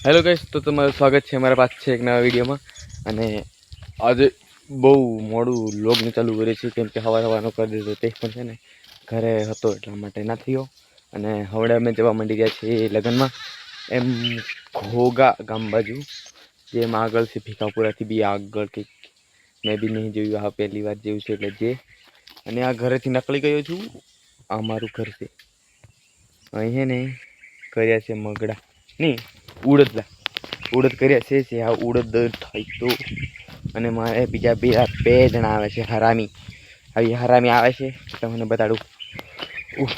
Hello guys, તો તમારું સ્વાગત છે અમારા પાછળ એક નવા વિડીયોમાં. અને આજે બહુ મોડું વ્લોગને ચાલુ કરે છે, કેમ કે હવાનો કરી દીધો. તે પણ છે ને ઘરે હતો એટલા માટે ના થયો. અને હવડે અમે જવા માંડી ગયા છીએ લગ્નમાં, એમ ઘોઘા ગામ બાજુ, જેમ આગળ છે ભીખાપુરાથી બી આગળ કંઈક. મેં બી નહીં જોયું, હા પહેલી વાર જેવું છે એટલે જે. અને આ ઘરેથી નીકળી ગયો છું. આ મારું ઘર છે. અહીં છે ને કર્યા છે મગડા નહીં, ઉડદ કર્યા છે. આ ઉડદ થાય તો. અને મારે બીજા બે જણા આવે છે હરામી. આવી હરામી આવે છે એટલે મને બતાડું.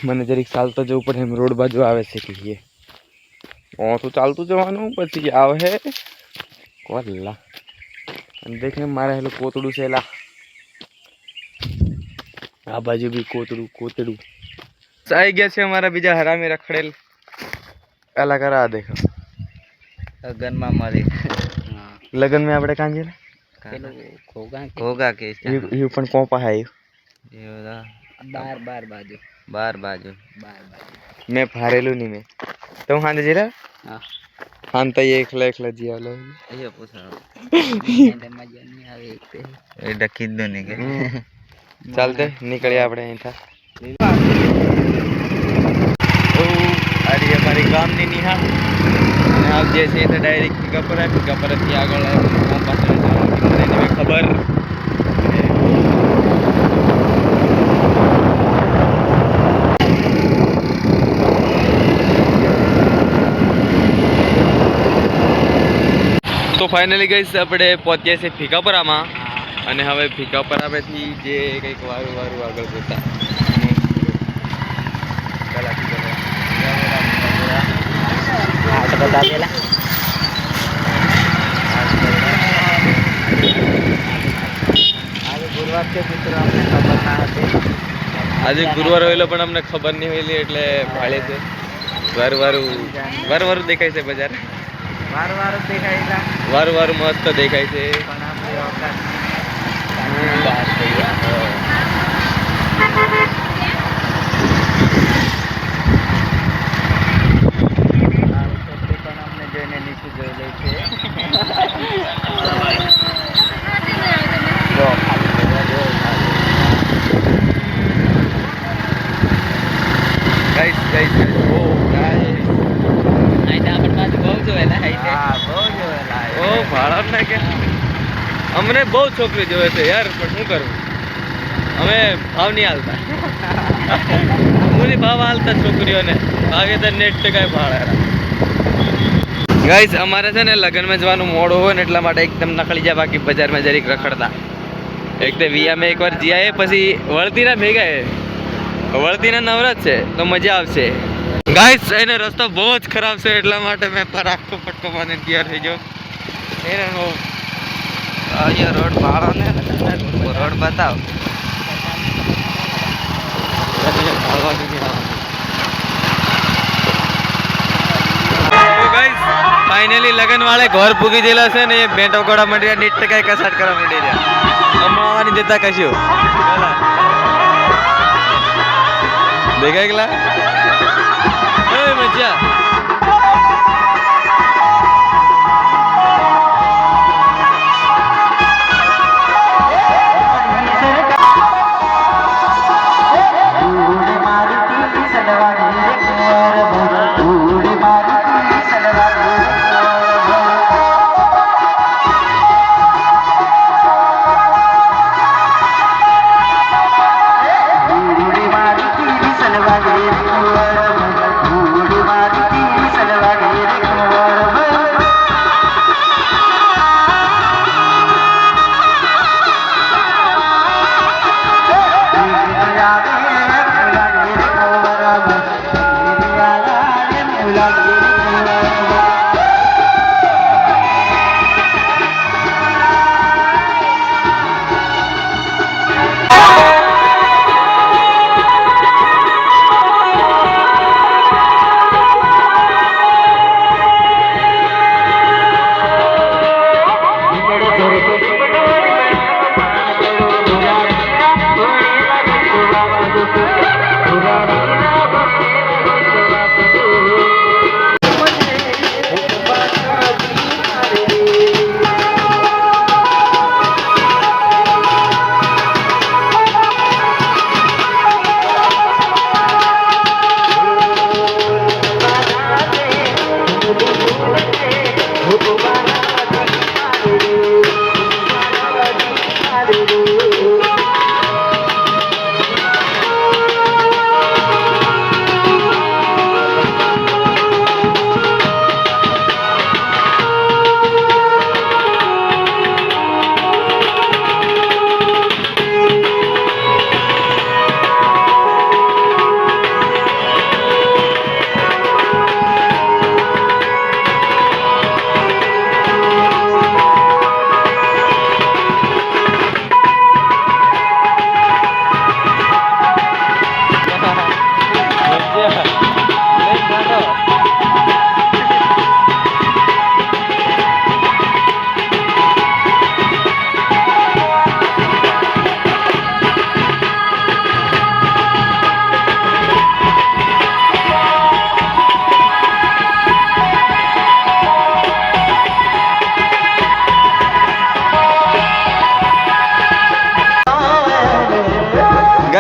મને જરીક ચાલતો જવું પડે એમ રોડ બાજુ આવે છે કે તો ચાલતું જવાનું પછી આવે કોલા. અને દેખ મારે હેલું કોતડું છે એલા, આ બાજુ બી કોતડું આવી ગયા છે અમારા બીજા હરામી રખડેલ. એલા કરા દેખો લગનમાં મારી લગન में આપણે કાં ગયેલા ઘોઘા કે યુ પણ કોપા હે બાર બાજુ મેં ફારેલું નહીં. મેં તો હાંજે જીરા હાન તો એકલા જીયાલો એ પૂછા એ ડકી દો ને કે ચાલતે નીકળીએ આપણે અહીંથી. અરે અમારી ગામની નિહાળ અને આપ જે છે તો ડાયરેક્ટ પિકઅપરથી આગળ ફોર્મ પાછળ મને ખબર. તો ફાઇનલી ગઈશ આપણે પહોંચ્યા છે ભીખાપરામાં. અને હવે ભીખાપરાથી જે કંઈક વારું આગળ જતા ગુરુવાર છે મિત્રો, અમને ખબર ના હતી. આજે ગુરુવાર હોયેલો પણ અમને ખબર નહીં હોયેલી એટલે ભાડે છે. વારું દેખાય છે બજાર, વારું દેખાય વારું મસ્ત દેખાય છે. પણ આપણી ઓકાત પણ અમને જોઈને નીચે જોઈ લે છે. અમને બહુ છોકરી જોવે છે યાર, પણ શું કરવું, અમે ભાવ નહીં હાલતા. ભાવ હાલતા છોકરીઓને આગે તો નેટ કઈ ભાડે. ગાઈસ અમારે છે ને લગ્નમાં જવાનું મોડું હોય ને એટલા માટે એકદમ નકળી જાય. બાકી બજારમાં જરીક રખડતા એક તો વિયામાં એકવાર જીઆએ પછી વળતીના ભેગા વળતીના નવરાત છે તો મજા આવશે. ગાઈસ એને રસ્તો બહુ જ ખરાબ છે એટલા માટે મેં પર આખો પટકો બાંધીને તૈયાર થઈ ગયો. અહીંયા રોડ ભાડો ને રોડ બતાવ. ફાઇનલી લગન વાળે ઘર પૂગી ગયેલા છે ને એ બેન્ટો ગોળા મંડી નીટ કઈ કસાટ કરવા મંડી રહ્યા. અમાવાની દેતા કશું દેખાય ગયેલા મજા. Bye.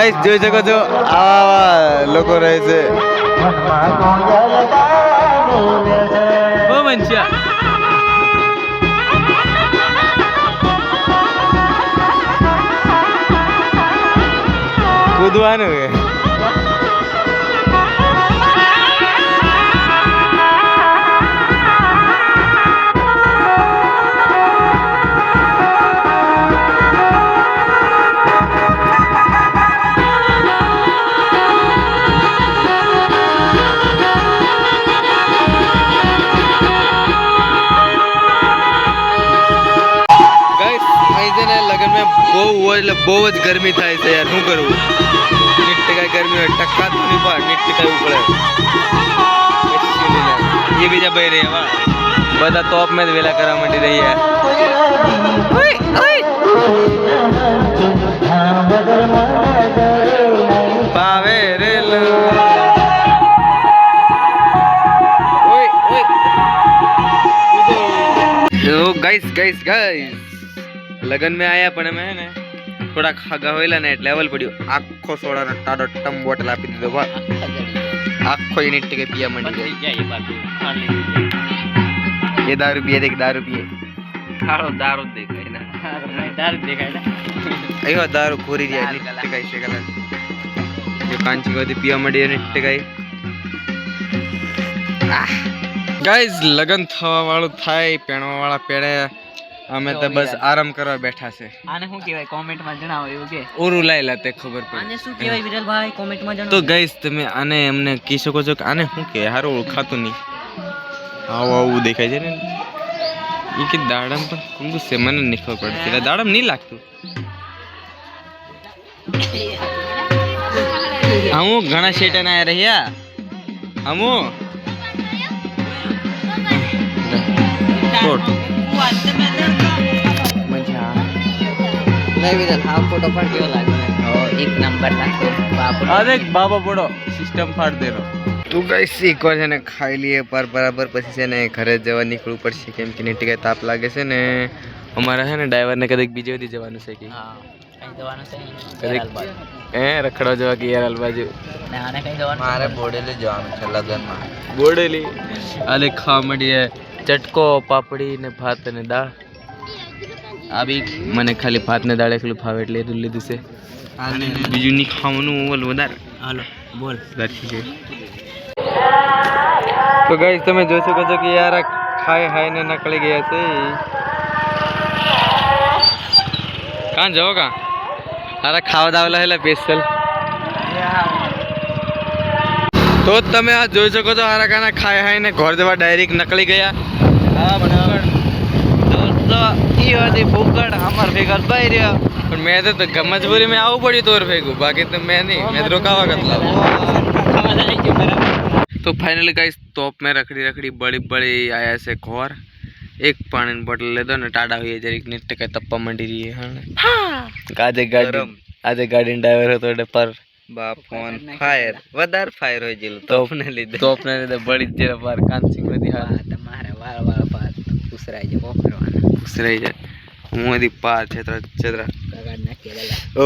ગાઈસ જોઈ શકો છો આવા લોકો રહે છે બહુ મનસ્યા કૂદવાનું છે બહુ જ ગરમી થાય છે યાર શું કરવું નીટ ટકા ગરમી હોય ટકા તો નહીં પાડ નીટ ટકા ઉપડે એ બીજા ભાઈ રહે બધા ટોપ મેં વેલા કરવા માંડી રહી પાવે રેલ ગાઈસ ગાઈસ ગાઈસ લગન में आया પણ અમે ને થોડા ખાગા હોયલા ને એટલે લેવલ પડ્યું આખો સોડાનો ટાડો ટમ બોટલ આપી દીધો બા આખો યુનિટ કે પિયા મંડી ये दारू पिए देख दारू पिए હાલો દારૂ દેખાય ના દારૂ દેખાય ના अयो दारू खोरी रे निट कई से कलर जो कांची को पिया मंडी निट कई गाइस लगन थवा वाળું થાય પેણવા વાળા પેડે અમે તો બસ આરામ કરવા બેઠા છે આને શું કહેવાય કોમેન્ટ માં જણાવો એવું કે ઓરું લાઈ લાતે ખબર પડે આને શું કહેવાય વિરલભાઈ કોમેન્ટ માં જણાવો તો ગાઈસ તમે આને અમને કહી શકો છો કે આને શું કહેવાય હારો ઓળખાતું નહીં આવું આવું દેખાય છે ને એ કે દાડમ પણ કુંદુ છે મને નહીં ખબર પડતી એટલે દાડમ નહીં લાગતું હું ઘણા શેટન આયા રહ્યા હમુ फोटो पर क्यों लगा एक नंबर लगतो बाप अरे बाबा बोड़ो सिस्टम फाड़ दे रो તું ગાઈસ એક વાર છે ને ખાઈ લઈએ પર બરાબર પછી છે ને ઘરે જવા નીકળવું પડશે કેમ કે નીટ કે તાપ લાગે છે ને અમારા છે ને ડ્રાઈવર ને કદીક બીજે બધી જવાનું છે કે હા કઈ જવાનું છે કદીક રખડવા જવા કે યાર બાજુ ને આને કઈ જવાનું મારે બોડેલી જવાનું છે લગનમાં બોડેલી આલે ખાવા મળીએ ચટકો પાપડી ને ભાત અને દાળ આ બી મને ખાલી ભાત ને દાળ એકલું ભાવે એટલે એટલું લીધું છે બીજું નહીં ખાવાનું ઓલ વધારે હાલો બોલ છે તો ગાઈસ તમે જોઈ શકો છો કે યાર ખાઈ ખાઈ ને નકળી ગયા છે કાં જાઓ કાં અરે ખાવા દાવલા હેલા સ્પેશિયલ તો તમે આ જોઈ શકો છો હારા કાના ખાઈ ખાઈ ને ઘર જવા ડાયરેક્ટ નકળી ગયા હા બરાબર દોસ્તો ઈ હતી ફૂકડ અમાર ભેગા બાઈ રહ્યા પણ મેં તો મજબૂરી में આવવું પડ્યું તોર ભેગું બાકી તો મેં નહીં મેં રોકાવા કરતા तो फाइनली गाइस टॉप में रखड़ी रखड़ी बड़ी बड़ी आया से घोर एक पानी बोतल ले दो ना टाटा हुई जरी निट के तप्पा मंडी रही है हां गाजे गाड़ी आज गाड़ी ड्राइवर हो तो पर बाप फोन फायर वदार फायर हो जिल टॉप ने લીધે बड़ी जरा बार कांची में दिखा તમારા વાળ પાર ઉસરાઈ જાય કોકરવાના ઉસરાઈ જાય હું દી પાર છેતરા છેતરા કાગળ નાખેલા ઓ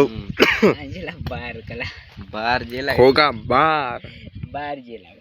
જેલા બાર કલા બાર જેલા હોગા બાર બાર જેલા